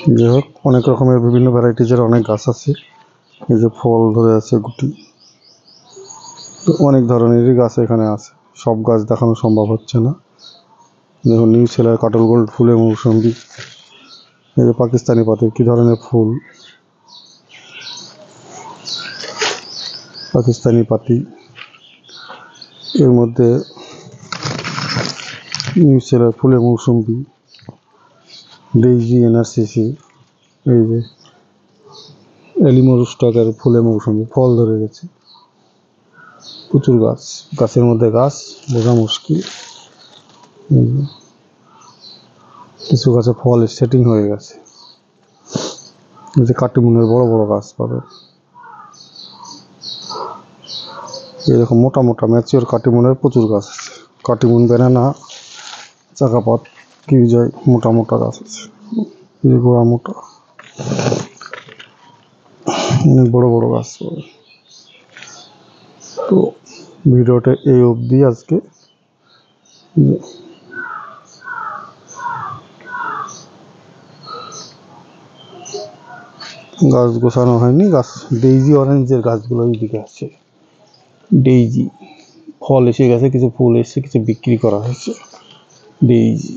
যাই হোক, অনেক রকমের বিভিন্ন ভ্যারাইটিজের অনেক গাছ আছে। এই যে ফল ধরে আছে গুটি, অনেক ধরনেরই গাছ এখানে আছে। সব গাছ দেখানো সম্ভব হচ্ছে না। দেখুন, নিউ সেলার কাটল গোল্ড ফুলে মৌসুম্বি। এই যে পাকিস্তানি পাতে কি ধরনের ফুল, পাকিস্তানি পাতি। এর মধ্যে নিউ সেলার ফুলে মৌসুম্বি, ডেইজি এনআরসিসি, এই যে এলিমোর স্টকের ফুলে মৌসুম্বি ফল ধরে গেছে। প্রচুর গাছ, গাছের মধ্যে গাছ বোঝা মুশকিল। কিছু গাছে ফল সেটিং হয়ে গেছে। এই যে কাটিমুনের বড় বড় গাছ পাবেন, এরকম মোটা মোটা ম্যাচিওর কাটিমুনের প্রচুর গাছ আছে। কাটিমুন, ব্যানানা, চাকাপাত, কিউজয়, মোটা মোটা গাছ আছে। এই গোড়া মোটা, অনেক বড় বড় গাছ পাবে। তো ভিডিওটা এই অবধি আজকে। গাছ গোছানো হয়নি। গাছ ডেইজি অরেঞ্জের গাছগুলো এইদিকে আছে। ডেইজি ফল এসে গেছে, কিছু ফুল এসে কিছু বিক্রি করা হয়েছে। ডেইজি।